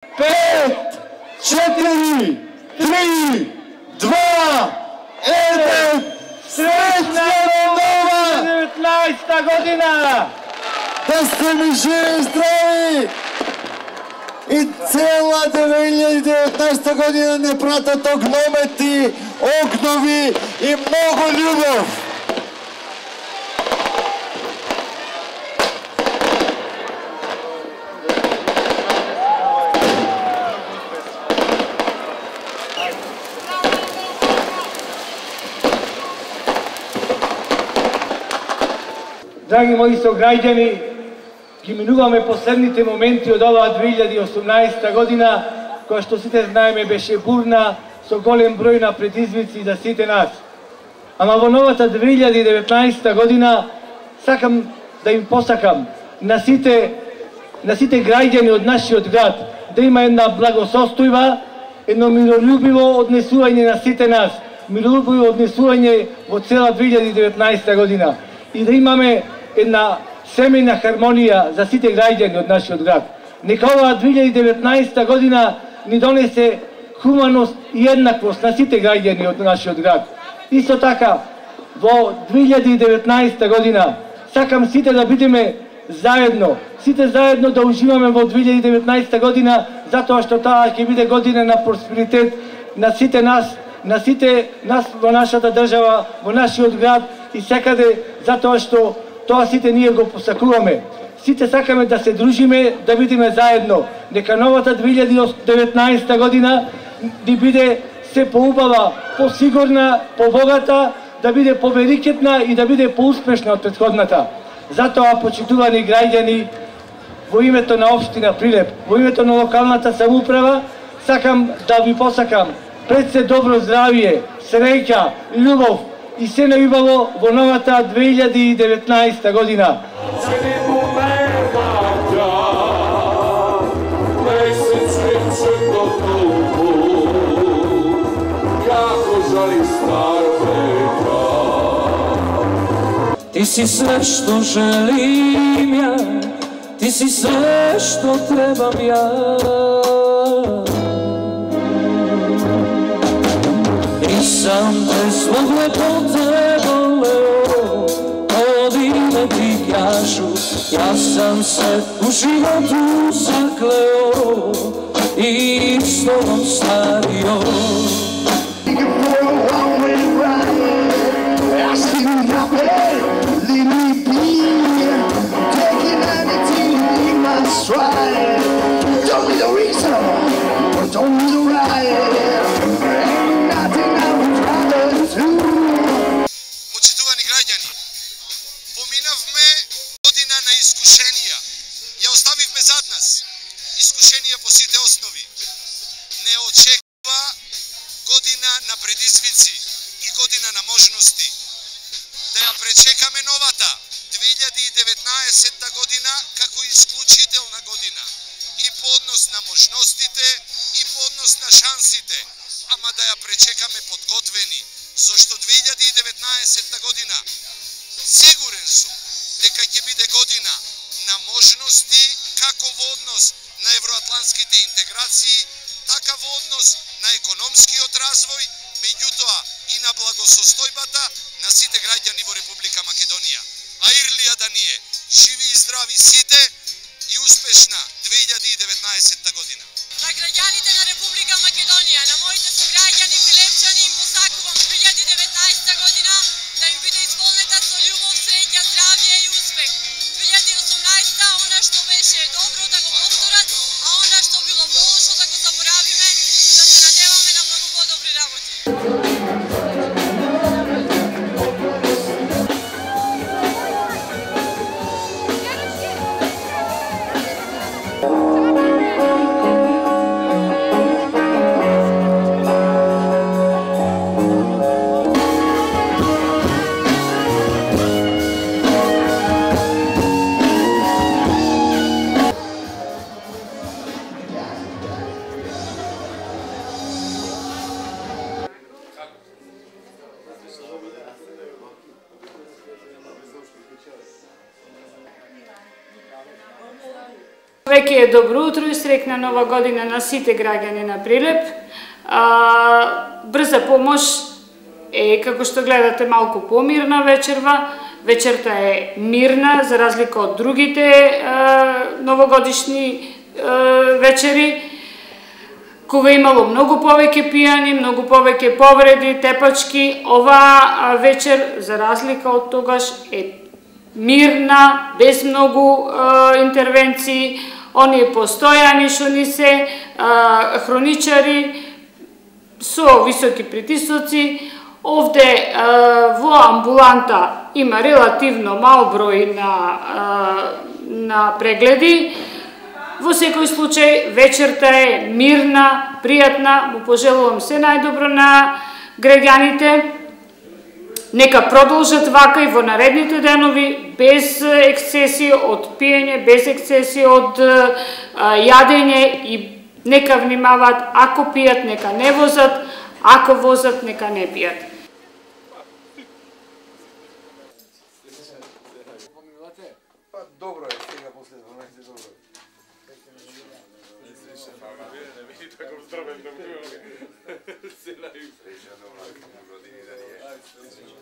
5, 4, 3, 2, 1, srećna nova 19. godina! Da ste mi živi, zdravi i cela 2019. godina ne prata to glometi, ognovi i mnogo ljubav. Драги мои сограѓани, ги минуваме последните моменти од оваа 2018 година, која што сите знаеме беше бурна, со голем број на предизвици за сите нас. Ама во новата 2019 година сакам да им посакам на сите граѓани од нашиот град да има една благосостојба, едно миролюбиво однесување на сите нас, миролюбиво однесување во цела 2019 година и да имаме една семејна хармонија за сите граѓани од нашиот град. Нека оваа 2019 година ни донесе хуманост и еднаквост на сите граѓани од нашиот град. Исто така, во 2019 година сакам сите да бидеме заедно, сите заедно да уживаме во 2019 година, затоа што таа ќе биде година на просперитет на сите нас во нашата држава, во нашиот град и секаде, затоа што тоа сите ние го посакуваме. Сите сакаме да се дружиме, да бидеме заедно. Нека новата 2019 година ни биде се поубава, посигурна, побогата, да биде поверикетна и да биде поуспешна од претходната. Затоа, почитувани граѓани, во името на општина Прилеп, во името на локалната самоуправа, сакам да ви посакам пред се добро здравие, среќа, љубов и се најубаво во новата 2019 година. Ti si sve što želim ja, ti si sve što trebam ja. Nisam te zbog lepote voleo, godine ti kažu, ja sam se u životu zakleo i s tobom stario. Don't be the reason, don't be the right. Почитувани граѓани, поминавме година на искушенија. Ја оставивме зад нас. Искушенија по сите основи. Не очекува година на предизвици и година на можности. Да ја пречекаме новата 2019 година како исклучителна година. И по однос на можностите, и по однос на шансите. Ама да ја пречекаме подготвени, зашто 2019 година сигурен сум дека ќе биде година на можности како во однос на евроатлантските интеграции, така во однос на економскиот развој, меѓутоа и на благосостојбата на сите граѓани во Република Македонија. А Ирлија да ни е, живи и здрави сите и успешна 2019 година. На граѓаните на Република Македонија, на моите сограѓани прилепчани им посакувам 2019 година да им биде исполнета со љубов, среќа, здравје и успех. 2018 она што беше добро да го повторат, а она што било лошо да го заборавиме и да се надеваме на многу подобри работи. веќе е добро утро и среќна нова година на сите граѓани на Прилеп. Брза помош е, како што гледате, малку помирна вечерва. Вечерта е мирна, за разлика од другите новогодишни вечери, кога имало многу повеќе пијани, многу повеќе повреди, тепачки. Ова вечер, за разлика од тогаш, е мирна, без многу интервенции. Оние постојани што ни се хроничари со високи притисоци. Овде во амбуланта има релативно мал број на прегледи. Во секој случај, вечерта е мирна, пријатна. Му пожелувам се најдобро на граѓаните. Нека продолжат вака и во наредните денови, без ексцесија од пиење, без ексцесија од јадење, и нека внимаваат, ако пијат, нека не возат, ако возат, нека не пијат. Добро е, сега после 12 добро. Така здравен да му. Среќа добра година да ни е.